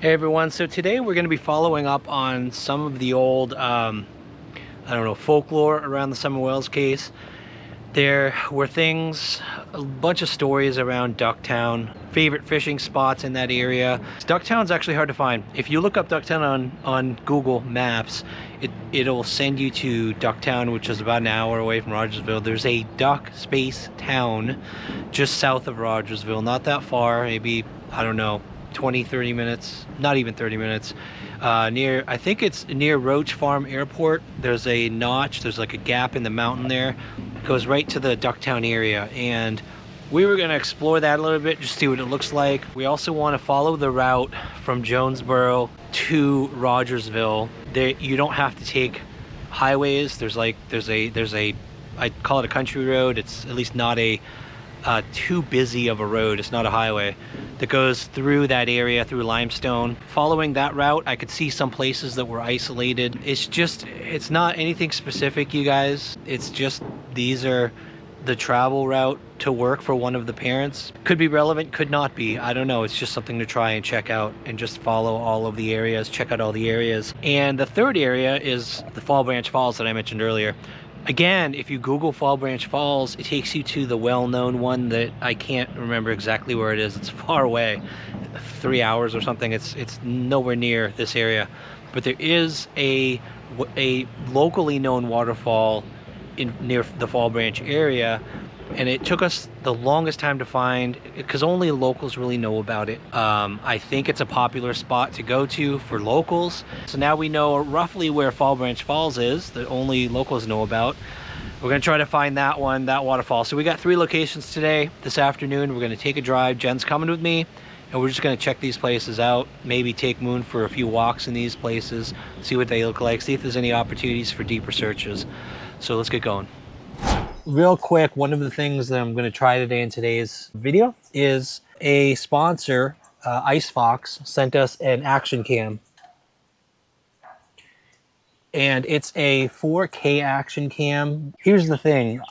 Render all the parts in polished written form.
Hey everyone, so today we're going to be following up on some of the old, folklore around the Summer Wells case. There were things, a bunch of stories around Ducktown, favorite fishing spots in that area. Ducktown's actually hard to find. If you look up Ducktown on Google Maps, it'll send you to Ducktown, which is about an hour away from Rogersville. There's a duck space town just south of Rogersville, not that far, maybe, I don't know, 20-30 minutes, not even 30 minutes, I think it's near Roach Farm Airport. There's a notch, there's like a gap in the mountain there. It goes right to the Ducktown area, and we were going to explore that a little bit, just see what it looks like. We also want to follow the route from Jonesboro to Rogersville. You don't have to take highways. There's a I call it a country road. It's at least not a too busy of a road. It's not a highway that goes through that area, through limestone. Following that route, I could see some places that were isolated. It's not anything specific, you guys. It's just, these are the travel route to work for one of the parents. Could be relevant, could not be. I don't know. It's just something to try and check out and just follow all of the areas, check out all the areas. And the third area is the Fall Branch Falls that I mentioned earlier. Again, if you Google Fall Branch Falls, it takes you to the well-known one that I can't remember exactly where it is. It's far away, 3 hours or something. It's nowhere near this area. But there is a locally known waterfall near the Fall Branch area, and it took us the longest time to find because only locals really know about it. I think it's a popular spot to go to for locals. So now we know roughly where Fall Branch Falls is, that only locals know about. We're gonna try to find that waterfall. So we got 3 locations today. This afternoon, we're gonna take a drive. Jen's coming with me, and we're just gonna check these places out. Maybe take Moon for a few walks in these places, see what they look like, see if there's any opportunities for deeper searches. So let's get going. Real quick, one of the things that I'm going to try today in today's video is a sponsor, ICEFOX, sent us an action cam. And it's a 4K action cam. Here's the thing.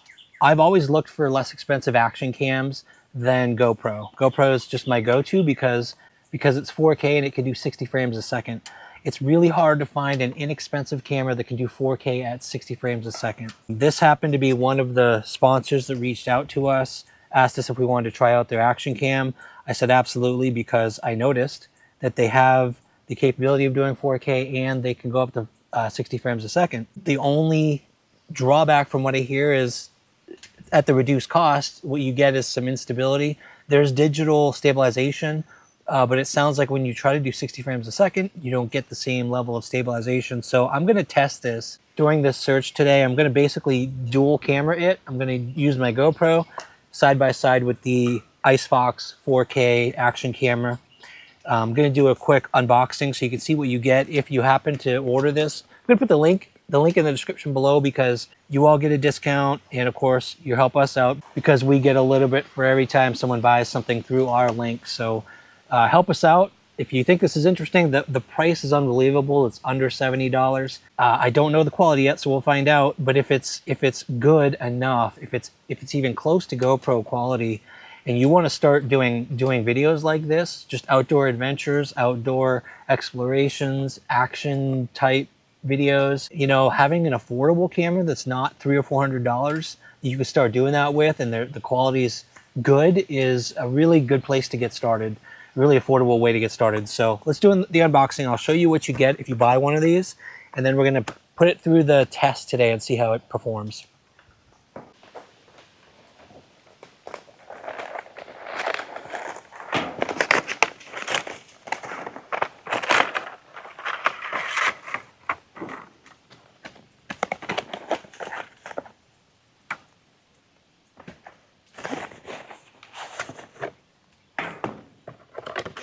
I've always looked for less expensive action cams than GoPro. GoPro is just my go-to because it's 4K and it can do 60 frames a second. It's really hard to find an inexpensive camera that can do 4K at 60 frames a second. This happened to be one of the sponsors that reached out to us, asked us if we wanted to try out their action cam. I said absolutely, because I noticed that they have the capability of doing 4K and they can go up to 60 frames a second. The only drawback from what I hear is at the reduced cost, what you get is some instability. There's digital stabilization, but it sounds like when you try to do 60 frames a second, you don't get the same level of stabilization. So I'm going to test this during this search today. I'm going to basically dual camera it. I'm going to use my GoPro side by side with the ICEFOX 4K action camera. I'm going to do a quick unboxing so you can see what you get if you happen to order this. I'm going to put the link in the description below, because you all get a discount, and of course you help us out because we get a little bit for every time someone buys something through our link. So help us out. If you think this is interesting, the price is unbelievable. It's under $70. I don't know the quality yet, so we'll find out. But if it's good enough, if it's even close to GoPro quality, and you want to start doing videos like this, just outdoor adventures, outdoor explorations, action type videos, you know, having an affordable camera that's not $300 or $400 you can start doing that with, and the quality is good, is a really good place to get started. Really affordable way to get started. So let's do the unboxing. I'll show you what you get if you buy one of these, and then we're going to put it through the test today and see how it performs.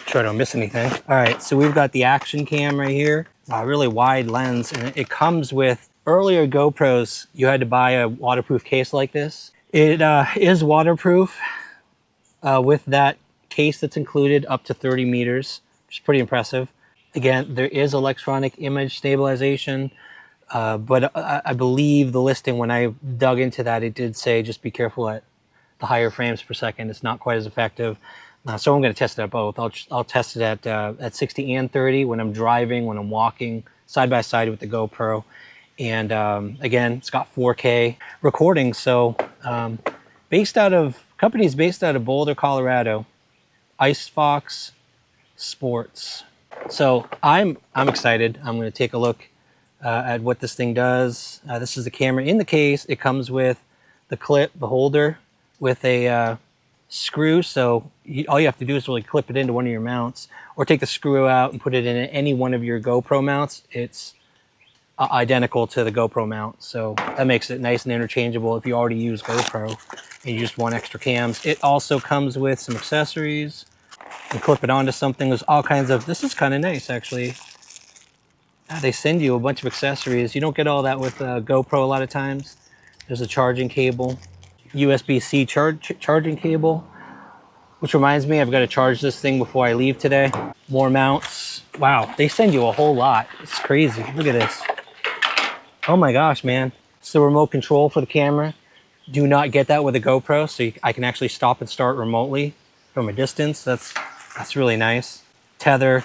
Sure I don't miss anything. All right, so we've got the action cam right here, a really wide lens, and it comes with, earlier GoPros, you had to buy a waterproof case like this. It is waterproof with that case that's included, up to 30 meters, which is pretty impressive. Again, there is electronic image stabilization, but I believe the listing, when I dug into that, it did say just be careful at the higher frames per second. It's not quite as effective. So I'm going to test it at both. I'll test it at 60 and 30 when I'm driving, when I'm walking side by side with the GoPro. And again, it's got 4K recording. So companies based out of Boulder, Colorado, ICEFOX Sports. So I'm excited. I'm going to take a look at what this thing does. This is the camera in the case. It comes with the clip, the holder, with a screw. So all you have to do is really clip it into one of your mounts, or take the screw out and put it in any one of your GoPro mounts. It's identical to the GoPro mount. So that makes it nice and interchangeable if you already use GoPro and you just want extra cams. It also comes with some accessories. And clip it onto something. There's all kinds of, this is kind of nice actually. They send you a bunch of accessories. You don't get all that with GoPro a lot of times. There's a charging cable, USB-C charging cable, which reminds me I've got to charge this thing before I leave today. More mounts. Wow, they send you a whole lot. It's crazy. Look at this. Oh my gosh, man. It's the remote control for the camera. Do not get that with a GoPro, so I can actually stop and start remotely from a distance. That's really nice. Tether,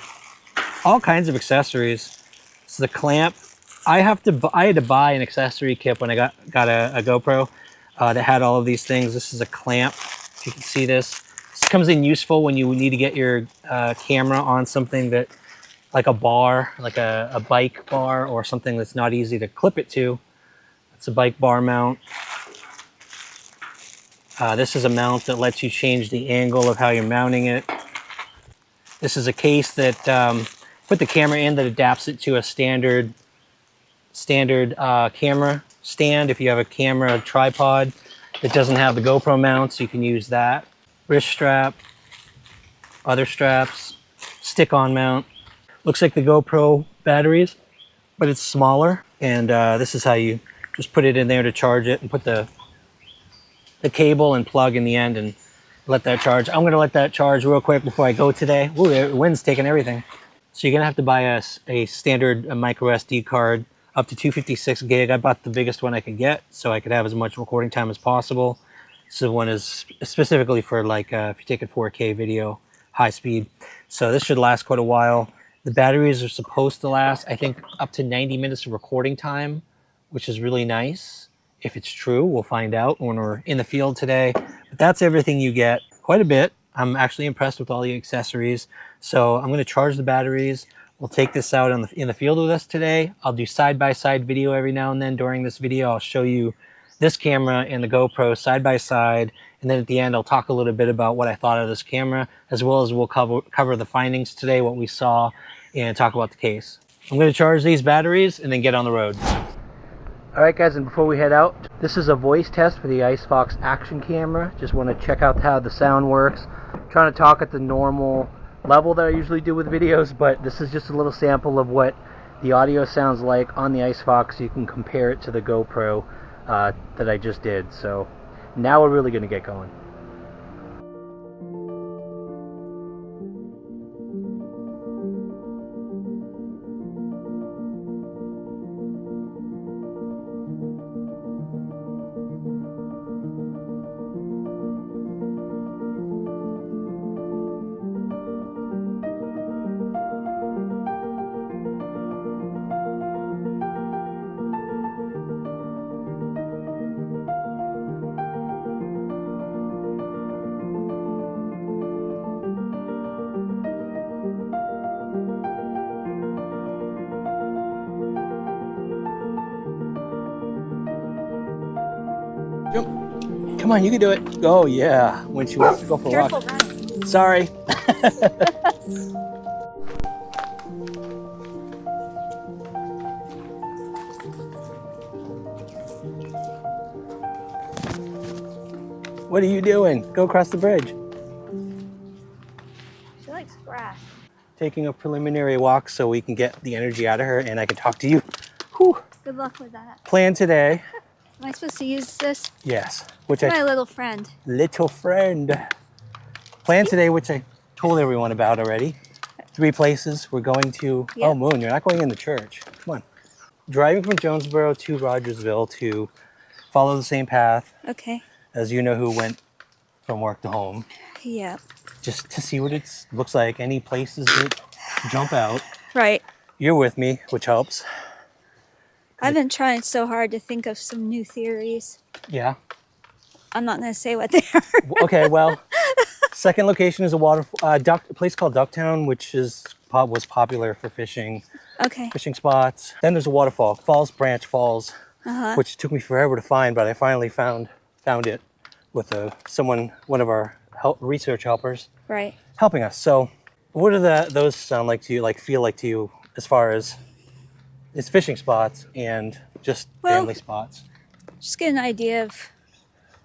all kinds of accessories. This is a clamp. I had to buy an accessory kit when I got a GoPro that had all of these things. This is a clamp. If you can see this. This comes in useful when you need to get your camera on something that, like a bar, like a bike bar, or something that's not easy to clip it to. It's a bike bar mount. This is a mount that lets you change the angle of how you're mounting it. This is a case that put the camera in that adapts it to a standard camera stand. If you have a camera tripod that doesn't have the GoPro mounts, you can use that. Wrist strap, other straps, stick-on mount. Looks like the GoPro batteries, but it's smaller. And this is how you just put it in there to charge it, and put the cable and plug in the end and let that charge. I'm gonna let that charge real quick before I go today. Ooh, the wind's taking everything. So you're gonna have to buy a standard micro SD card up to 256 gig. I bought the biggest one I could get so I could have as much recording time as possible. So one is specifically for like if you take a 4K video, high speed. So this should last quite a while. The batteries are supposed to last, I think, up to 90 minutes of recording time, which is really nice. If it's true, we'll find out when we're in the field today. But that's everything you get, quite a bit. I'm actually impressed with all the accessories. So I'm gonna charge the batteries. We'll take this out in the field with us today. I'll do side-by-side video every now and then during this video. I'll show you this camera and the GoPro side by side. And then at the end, I'll talk a little bit about what I thought of this camera, as well as we'll cover the findings today, what we saw, and talk about the case. I'm gonna charge these batteries and then get on the road. All right, guys, and before we head out, this is a voice test for the ICEFOX action camera. Just want to check out how the sound works. I'm trying to talk at the normal level that I usually do with videos, but this is just a little sample of what the audio sounds like on the ICEFOX. You can compare it to the GoPro that I just did. So now we're really going to get going. Come on, you can do it. Oh yeah, when she wants to go for a walk. Ryan. Sorry. What are you doing? Go across the bridge. She likes grass. Taking a preliminary walk so we can get the energy out of her and I can talk to you. Whew. Good luck with that. Plan today. Am I supposed to use this? Yes. My little friend. Little friend. Plan today, which I told everyone about already. 3 places we're going to. Yep. Oh, Moon, you're not going in the church. Come on. Driving from Jonesboro to Rogersville to follow the same path. Okay. As you know who went from work to home. Yeah. just to see what it looks like. Any places that jump out. Right. You're with me, which helps. I've been trying so hard to think of some new theories. Yeah. I'm not going to say what they are. Okay, well, second location is a place called Ducktown, which was popular for fishing Okay. spots. Then there's a waterfall, Branch Falls, Uh-huh. which took me forever to find, but I finally found it with one of our research helpers, Right. helping us. So, what do those sound like to you? Like feel like to you as far as it's fishing spots and just family spots? Just get an idea of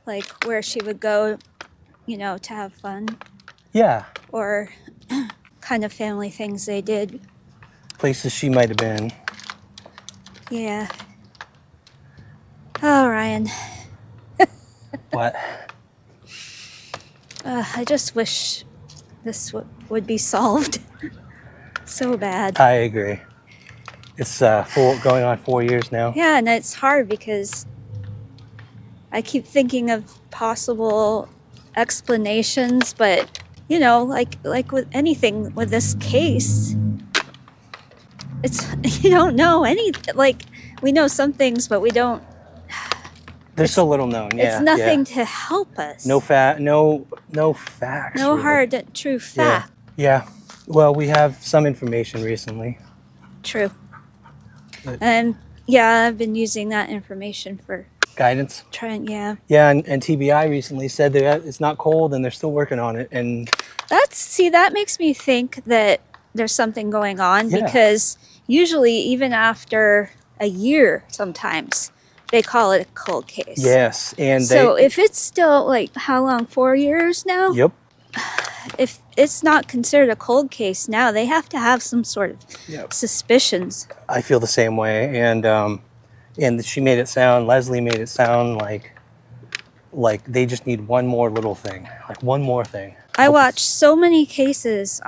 like where she would go, to have fun, Yeah. or kind of family things they did. Places she might have been. Yeah. Oh, Ryan. What? I just wish this would be solved. So bad. I agree. It's going on 4 years now. Yeah, and it's hard because I keep thinking of possible explanations, but like with anything with this case, it's you don't know any. Like, we know some things, but we don't. There's so little known. Yeah, it's nothing to help us. No facts. No really. hard, true fact. Yeah. Well, we have some information recently. True. But And yeah, I've been using that information for guidance. trying. Yeah. Yeah, and TBI recently said that it's not cold and they're still working on it. And that makes me think that there's something going on, Yeah. because usually even after a year, sometimes they call it a cold case. yes, and So if it's still like how long? 4 years now? Yep. If it's not considered a cold case now, they have to have some sort of suspicions. I feel the same way, and Leslie made it sound like they just need one more little thing, like one more thing. I watch so many cases,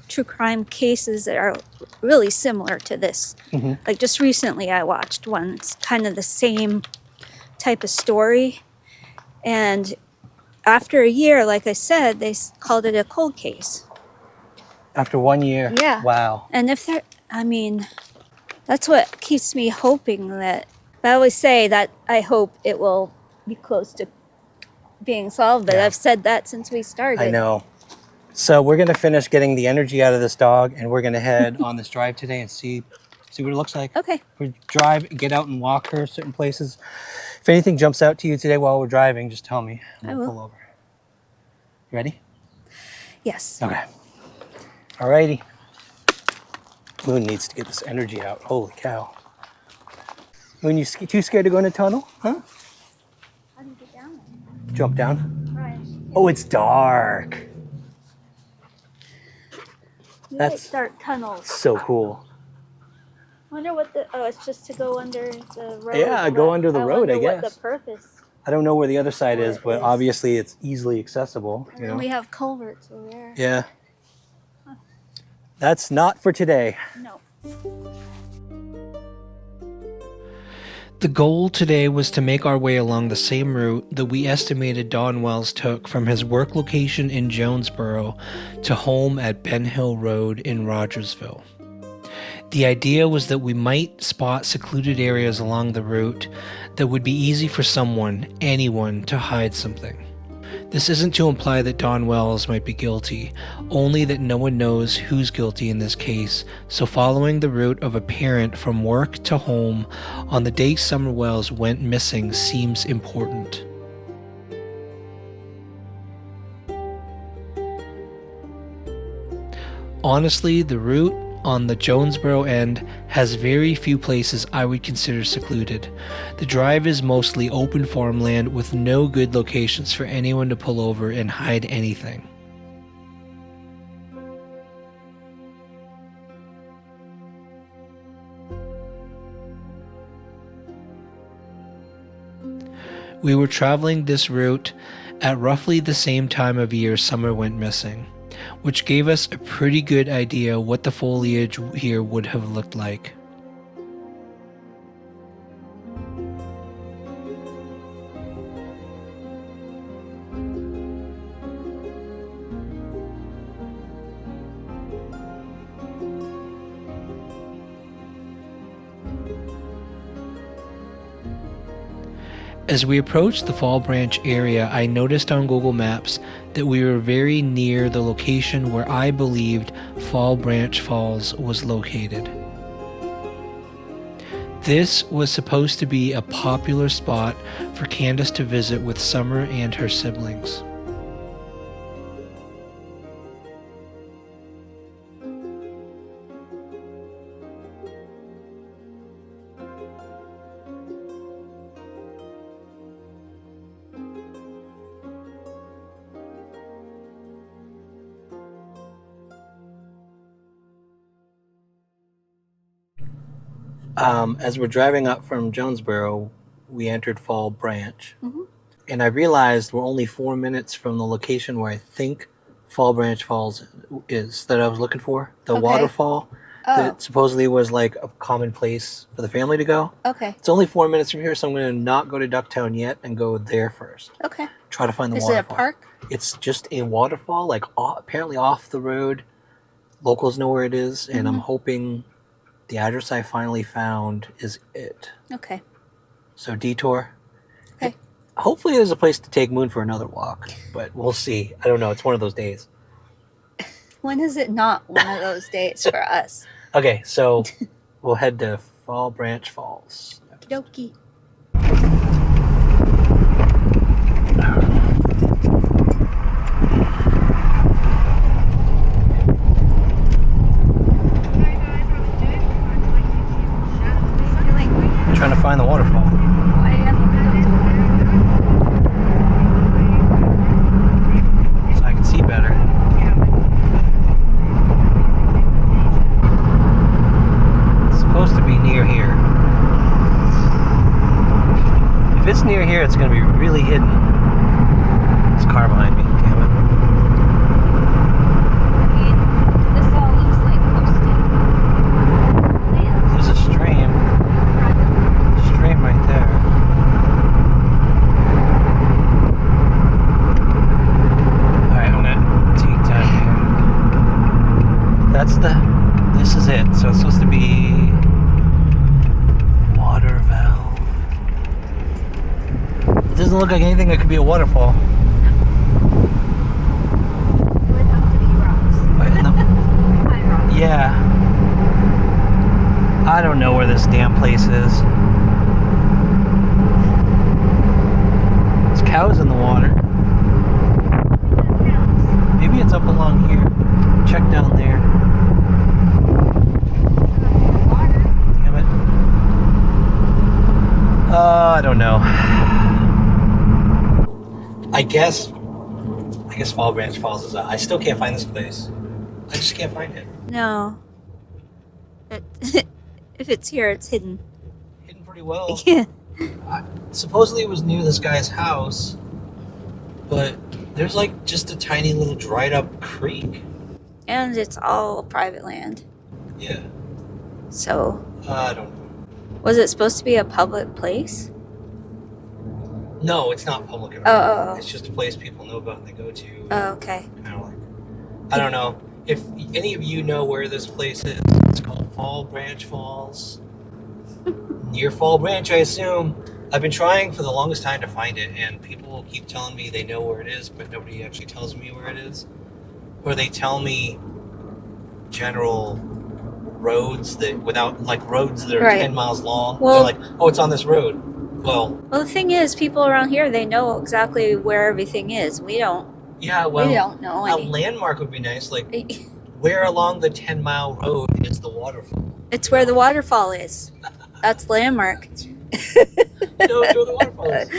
true crime cases that are really similar to this. Mm-hmm. Like just recently I watched one. It's kind of the same type of story. And after a year, like I said, they called it a cold case. After 1 year? Yeah. Wow. And that's what keeps me hoping that, I always say that I hope it will be close to being solved, but Yeah. I've said that since we started. I know. So we're going to finish getting the energy out of this dog, and we're going to head on this drive today and see what it looks like. Okay. We drive, get out and walk her certain places. If anything jumps out to you today while we're driving, just tell me. I will. Pull over. You ready? Yes. Okay. Alrighty. Moon needs to get this energy out. Holy cow. Moon, you too scared to go in a tunnel? Huh? How do you get down there? Jump down. Right. Oh, it's dark. You That's dark tunnels. so cool. Wonder what it's just to go under the road. Yeah, go under the road, I What guess. the purpose. I don't know where the other side Where is, it but is. obviously it's easily accessible. You know? We have culverts over there. Yeah. That's not for today. No. The goal today was to make our way along the same route that we estimated Don Wells took from his work location in Jonesboro to home at Ben Hill Road in Rogersville. The idea was that we might spot secluded areas along the route that would be easy for anyone, to hide something. This isn't to imply that Don Wells might be guilty, only that no one knows who's guilty in this case, so following the route of a parent from work to home on the day Summer Wells went missing seems important. Honestly, the route on the Jonesboro end has very few places I would consider secluded. The drive is mostly open farmland with no good locations for anyone to pull over and hide anything. We were traveling this route at roughly the same time of year Summer went missing, which gave us a pretty good idea what the foliage here would have looked like. As we approached the Fall Branch area, I noticed on Google Maps that we were very near the location where I believed Fall Branch Falls was located. This was supposed to be a popular spot for Candace to visit with Summer and her siblings. As we're driving up from Jonesboro, we entered Fall Branch. And I realized we're only 4 minutes from the location where I think Fall Branch Falls is, that I was looking for. The waterfall that supposedly was like a common place for the family to go. Okay. It's only 4 minutes from here, so I'm going to not go to Ducktown yet and go there first. Okay. Try to find the Is waterfall. it a park? It's just a waterfall, like apparently off the road. Locals know where it is, and I'm hoping the address I finally found is it. Okay. So detour. Okay. Hopefully there's a place to take Moon for another walk, but we'll see. I don't know. It's one of those days. When is it not one of those days for us? Okay, so we'll head to Fall Branch Falls. Okie dokie. Trying to find the waterfall. So I can see better. It's supposed to be near here. If it's near here, it's going to be really hidden. There's a car behind me, damn it. This all looks like coastal land. There's a stream. Stream right there. Alright, I'm gonna take time here. This is it. So it's supposed to be water valve. It doesn't look like anything that could be a waterfall. It would have to be rocks. But no, High rocks. yeah. I don't know where this damn place is. There's cows in the water. Maybe it's up along here. Check down there. Damn it. I don't know. I guess Fall Branch Falls is I still can't find this place. I just can't find it. No. If it's here, it's hidden. Hidden pretty well. Yeah. Supposedly it was near this guy's house, but there's like just a tiny little dried up creek. And it's all private land. Yeah. So, I don't know. was it supposed to be a public place? No, it's not public at all. Oh. It's just a place people know about and they go to. Oh, okay. Kind of like, I don't know. If any of you know where this place is, it's called Fall Branch Falls. Near Fall Branch, I assume. I've been trying for the longest time to find it, and people keep telling me they know where it is, but nobody actually tells me where it is. Or they tell me general roads that roads that are Right. 10 miles long. Well- They're like, oh, it's on this road. Well, The thing is, people around here, they know exactly where everything is. We don't. yeah, well, we don't know a any. landmark would be nice. Like, where along the 10-mile road is the waterfall? It's where the waterfall is. That's landmark. No, where the waterfall is.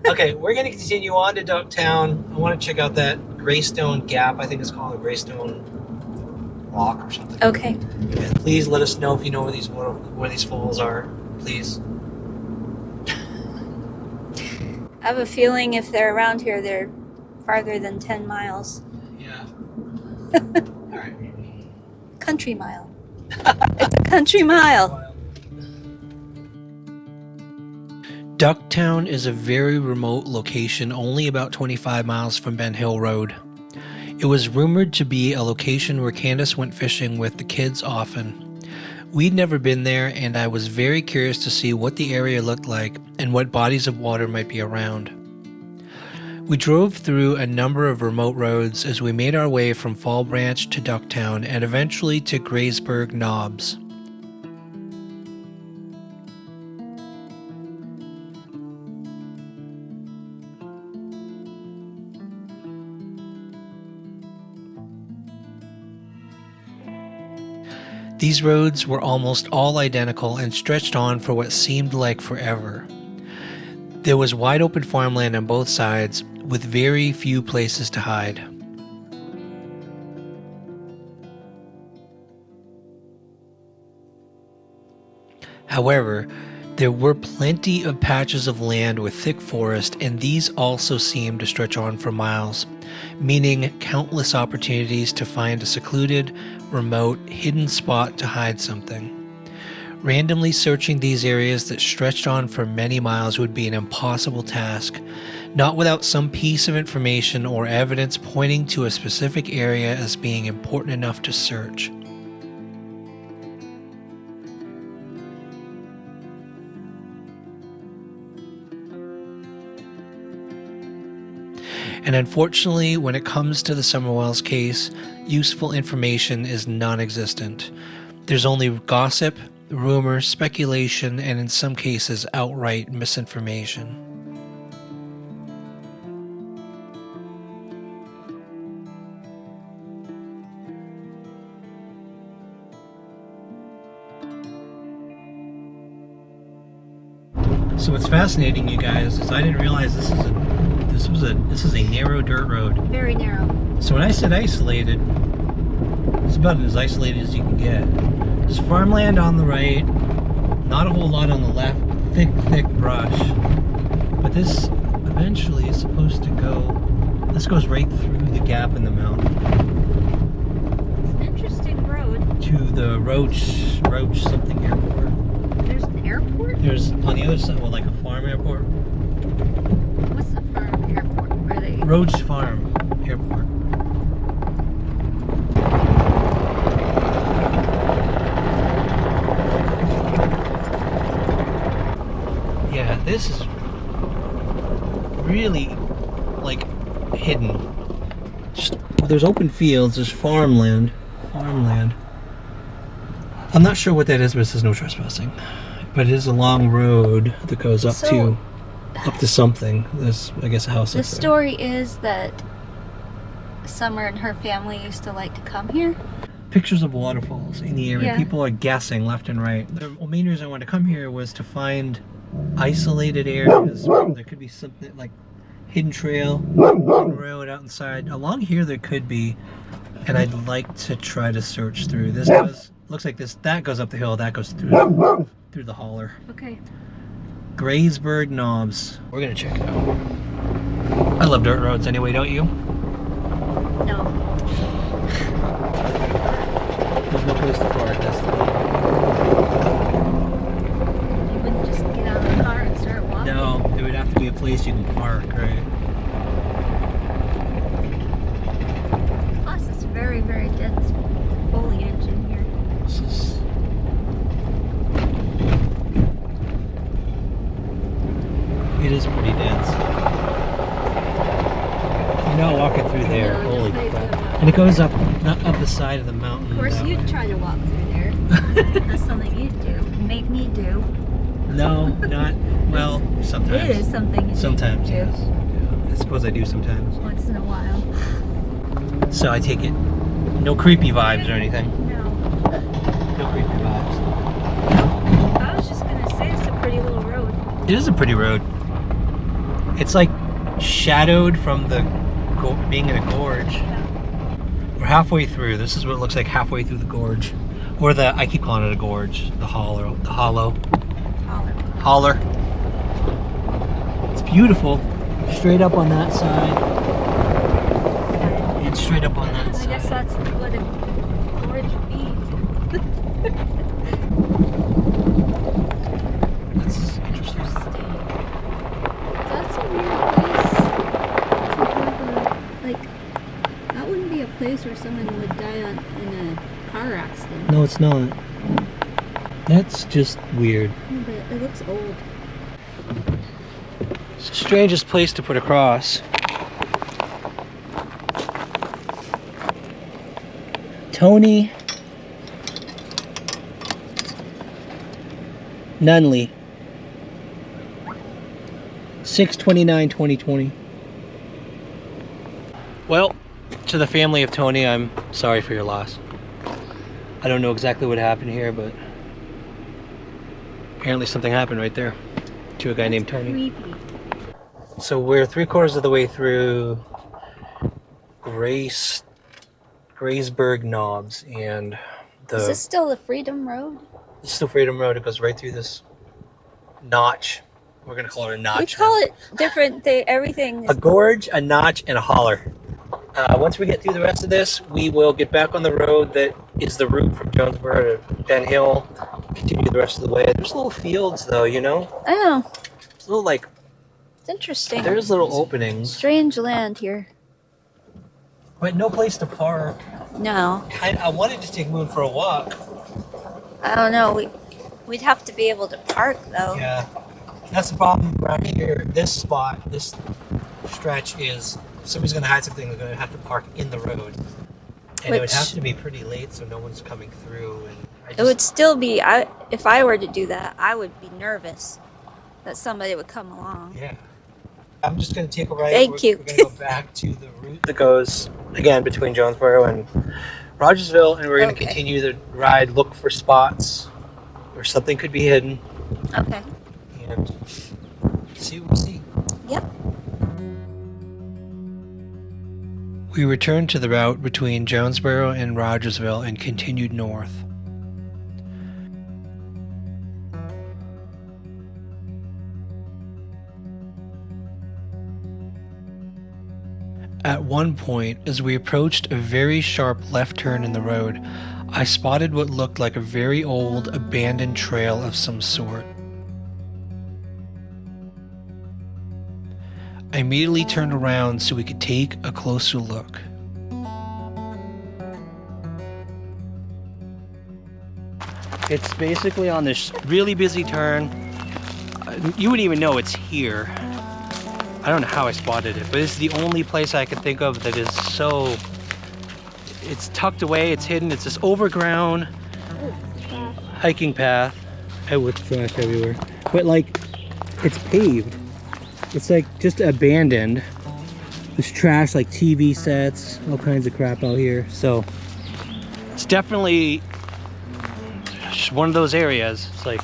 Okay, we're going to continue on to Ducktown. I want to check out that Greystone Gap. I think it's called a Greystone Rock or something. Okay. And please let us know if you know where these falls are. Please. I have a feeling if they're around here, they're farther than 10 miles. Yeah. All right. Country mile. It's a country mile. Ducktown is a very remote location, only about 25 miles from Ben Hill Road. It was rumored to be a location where Candace went fishing with the kids often. We'd never been there, and I was very curious to see what the area looked like and what bodies of water might be around. We drove through a number of remote roads as we made our way from Fall Branch to Ducktown and eventually to Graysburg Knobs. These roads were almost all identical and stretched on for what seemed like forever. There was wide open farmland on both sides, with very few places to hide. However, there were plenty of patches of land with thick forest, and these also seemed to stretch on for miles, meaning countless opportunities to find a secluded, remote, hidden spot to hide something. Randomly searching these areas that stretched on for many miles would be an impossible task, not without some piece of information or evidence pointing to a specific area as being important enough to search. And unfortunately, when it comes to the Summerwells case, useful information is non-existent. There's only gossip, rumors, speculation, and in some cases, outright misinformation. So what's fascinating, you guys, is I didn't realize this is a narrow dirt road. Very narrow. So when I said isolated, it's about as isolated as you can get. There's farmland on the right, not a whole lot on the left, thick brush. But this eventually is supposed to go, this goes right through the gap in the mountain. It's an interesting road. To the Roach something airport. There's an airport? There's on the other side, well, like a farm airport. What's the farm airport? Where they? Roach Farm Airport. Yeah, this is really like hidden. Just there's open fields, there's farmland. I'm not sure what that is, but it says no trespassing. But it is a long road that goes up to something. There's, I guess, a house. The story is that Summer and her family used to like to come here. Pictures of waterfalls in the area. Yeah. People are guessing left and right. The main reason I wanted to come here was to find isolated areas. There could be something like hidden trail, hidden road out inside. Along here there could be, and I'd like to try to search through. This looks like this. That goes up the hill. That goes through the holler. Okay. Graysburg Knobs. We're gonna check it out. I love dirt roads anyway, don't you? No. There's no place to park. That's the You wouldn't just get out of the car and start walking? No, there would have to be a place you can park, right? Plus, it's very, very dense foliage in here. This is... It is pretty dense. You're not walking through there. No, Holy just crap. like And it goes up the side of the mountain. Of course, that you'd way. try to walk through there. That's something you'd do. Make me do. No, not... Well, sometimes. It is something you Sometimes, do. yes. Yeah, I suppose I do sometimes. Once in a while. So I take it, no creepy vibes or anything. No. No creepy vibes. I was just gonna say it's a pretty little road. It is a pretty road. It's like shadowed from the being in a gorge. Yeah. We're halfway through. This is what it looks like halfway through the gorge, or I keep calling it a gorge. The hollow. Holler. It's beautiful. Straight up on that side. And straight up on that I side. guess that's what a gorge would be. That's interesting. That's a weird place to have like, that wouldn't be a place where someone would die in a car accident. No, it's not. That's just weird. But it looks old. It's the strangest place to put a cross. Tony Nunley, 6/29/2020. Well, to the family of Tony, I'm sorry for your loss. I don't know exactly what happened here, but apparently something happened right there to a guy named Tony. Creepy. So we're 3/4 of the way through Graysburg Knobs, and Is this still the Freedom Road? this is the Freedom Road. It goes right through this notch. We're gonna call it a notch. We call it different. Everything a is gorge, a notch, and a holler. Once we get through the rest of this, we will get back on the road that is the route from Jonesboro to Ben Hill. Continue the rest of the way. There's little fields, though, you know. I know. It's little like It's interesting. there's little openings, Strange land here. but no place to park. No, I wanted to take Moon for a walk. I don't know. We'd have to be able to park though. Yeah, that's the problem around here. This spot, this stretch is if somebody's gonna hide something, they're gonna have to park in the road, and it would have to be pretty late so no one's coming through. And It would still be. If I were to do that, I would be nervous that somebody would come along. Yeah. I'm just going to take a right. Thank you. We're going to go back to the route that goes, again, between Jonesboro and Rogersville, and we're going to continue the ride, look for spots where something could be hidden, Okay. and see what we see. Yep. We returned to the route between Jonesboro and Rogersville and continued north. At one point, as we approached a very sharp left turn in the road, I spotted what looked like a very old, abandoned trail of some sort. I immediately turned around so we could take a closer look. It's basically on this really busy turn. You wouldn't even know it's here. I don't know how I spotted it, but it's the only place I can think of that is so... It's tucked away, it's hidden, it's this overground hiking path. With trash everywhere. But like, it's paved. It's like just abandoned. There's trash like TV sets, all kinds of crap out here. So it's definitely just one of those areas. It's like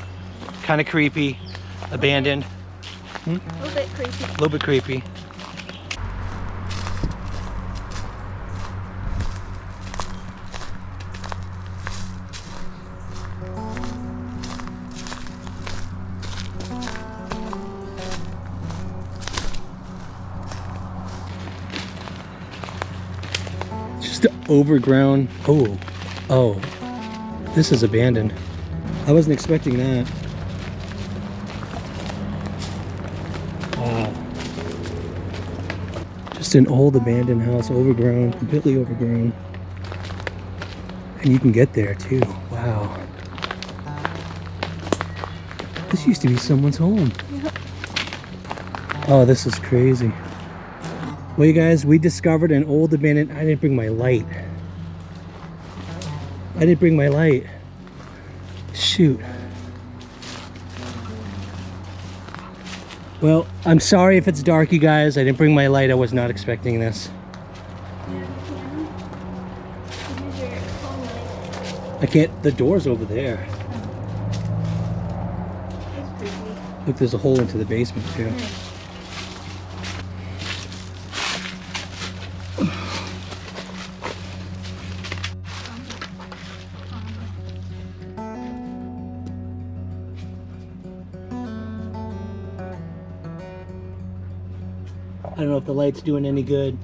kind of creepy, abandoned. A little bit creepy. A little bit creepy. Just overgrown. Oh, this is abandoned. I wasn't expecting that. Wow. Just an old abandoned house, overgrown, completely overgrown. And you can get there too. Wow. This used to be someone's home. Yep. Oh, this is crazy. Well, you guys, we discovered an old abandoned... I didn't bring my light. Shoot. Well, I'm sorry if it's dark, you guys. I didn't bring my light. I was not expecting this. I can't... The door's over there. Look, there's a hole into the basement, too. I don't know if the light's doing any good.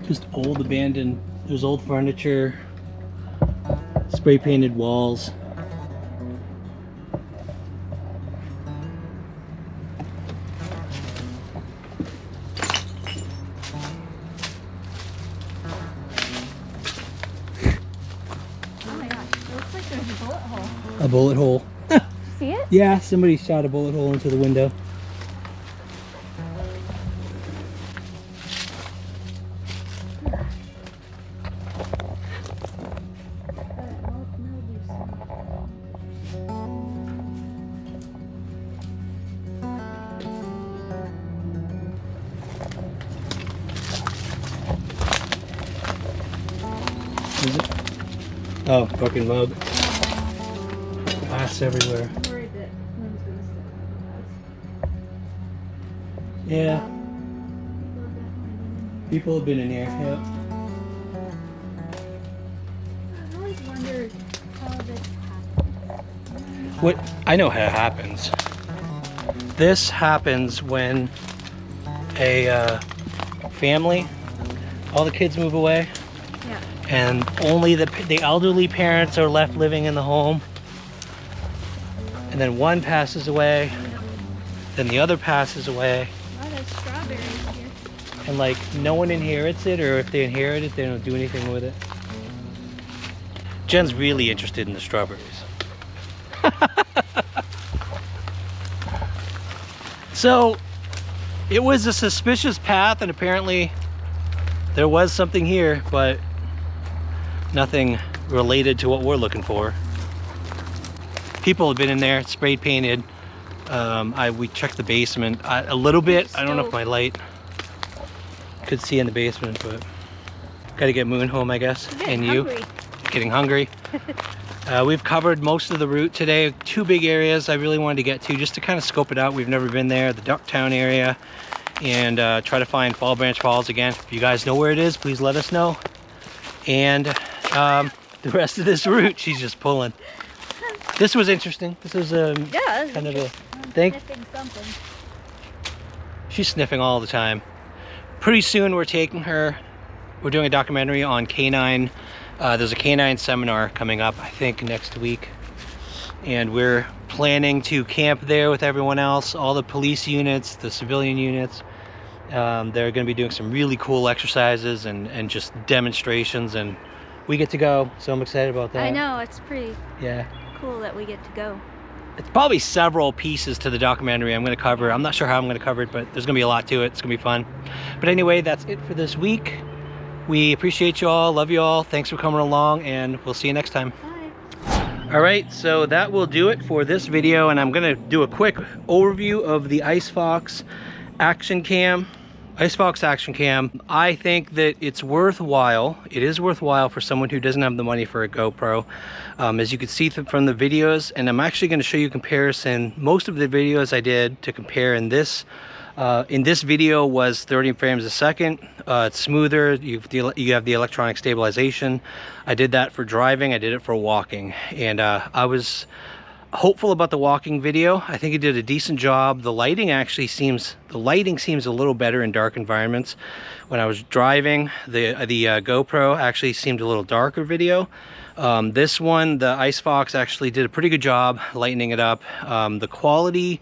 Just old abandoned. There's old furniture. This spray painted walls. Oh my gosh, it looks like there's a bullet hole. A bullet hole. See it? Yeah, somebody shot a bullet hole into the window. Is it? Oh, fucking mug. Glass everywhere. I'm worried that one's gonna step on the Yeah. People have been in here, yep. I've always wondered how this happens. What I know how it happens. This happens when a family, all the kids move away, Yeah. and only the elderly parents are left living in the home. And then one passes away, then the other passes away, A lot of strawberries here. and like no one inherits it, or if they inherit it, they don't do anything with it. Jen's really interested in the strawberries. So it was a suspicious path, and apparently there was something here, but nothing related to what we're looking for. People have been in there, sprayed painted. We checked the basement a little bit. I don't know if my light could see in the basement, but gotta get Moon home, I guess. And you getting hungry. We've covered most of the route today. 2 big areas I really wanted to get to just to kind of scope it out. We've never been there. The Ducktown area, and try to find Fall Branch Falls again. If you guys know where it is, please let us know. And the rest of this route, she's just pulling. This was interesting. This was Yeah, kind of a thing. sniffing something. She's sniffing all the time. Pretty soon we're taking her. We're doing a documentary on canine. There's a canine seminar coming up, I think, next week. And we're planning to camp there with everyone else, all the police units, the civilian units. They're going to be doing some really cool exercises and just demonstrations, and we get to go, so I'm excited about that. I know, it's pretty Yeah. cool that we get to go. It's probably several pieces to the documentary I'm going to cover. I'm not sure how I'm going to cover it, but there's going to be a lot to it. It's going to be fun. But anyway, that's it for this week. We appreciate you all, love you all. Thanks for coming along, and we'll see you next time. Bye. All right, so that will do it for this video, and I'm going to do a quick overview of the ICEFOX Action Cam. ICEFOX Action Cam. I think that it's worthwhile. It is worthwhile for someone who doesn't have the money for a GoPro. As you can see from the videos, and I'm actually going to show you a comparison. Most of the videos I did to compare in this video was 30 frames a second. It's smoother. You have the electronic stabilization. I did that for driving. I did it for walking, and I was hopeful about the walking video. I think it did a decent job. The lighting seems a little better in dark environments. When I was driving, the GoPro actually seemed a little darker video. This one, the ICEFOX, actually did a pretty good job lightening it up. The quality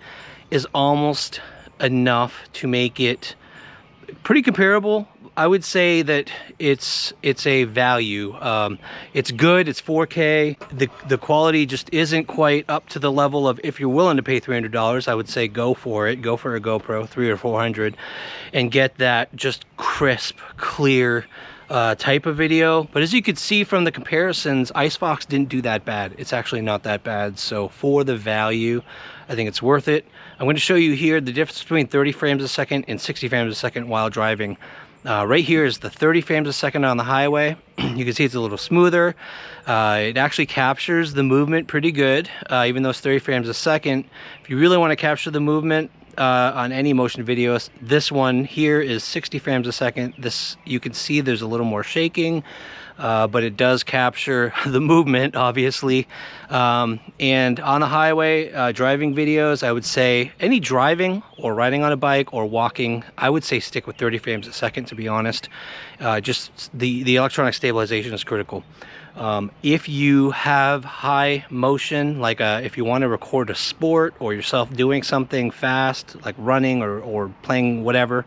is almost enough to make it pretty comparable. I would say that it's a value. It's good. It's 4K. The quality just isn't quite up to the level of, if you're willing to pay $300, I would say go for it. Go for a GoPro, $300 or $400, and get that just crisp, clear type of video. But as you could see from the comparisons, ICEFOX didn't do that bad. It's actually not that bad. So for the value, I think it's worth it. I'm going to show you here the difference between 30 frames a second and 60 frames a second while driving. Right here is the 30 frames a second on the highway. You can see it's a little smoother. It actually captures the movement pretty good, even though it's 30 frames a second. If you really want to capture the movement on any motion videos, this one here is 60 frames a second. This, you can see there's a little more shaking, but it does capture the movement, obviously. And on the highway, driving videos, I would say any driving or riding on a bike or walking, I would say stick with 30 frames a second, to be honest. Just the electronic stabilization is critical. If you have high motion, like if you want to record a sport or yourself doing something fast, like running or playing whatever,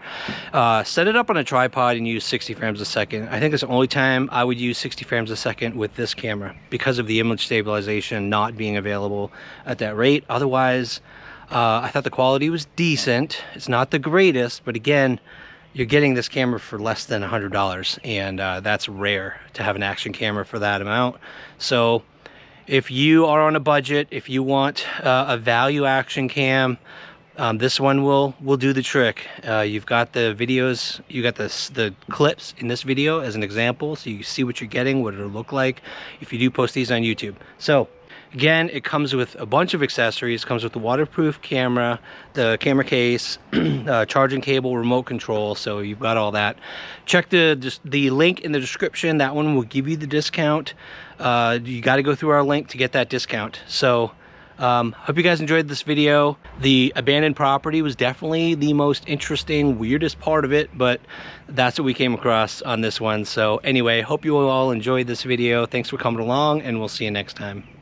set it up on a tripod and use 60 frames a second. I think that's the only time I would use 60 frames a second with this camera, because of the image stabilization not being available at that rate. Otherwise, I thought the quality was decent. It's not the greatest, but again, you're getting this camera for less than $100, and that's rare to have an action camera for that amount. So if you are on a budget, if you want a value action cam, this one will do the trick. You've got the videos, you got the clips in this video as an example, so you see what you're getting, what it'll look like if you do post these on YouTube. So again, it comes with a bunch of accessories. It comes with the waterproof camera, the camera case, charging cable, remote control, so you've got all that. Check the link in the description. That one will give you the discount. You got to go through our link to get that discount. So hope you guys enjoyed this video. The abandoned property was definitely the most interesting, weirdest part of it, but that's what we came across on this one. So anyway, hope you all enjoyed this video. Thanks for coming along, and we'll see you next time.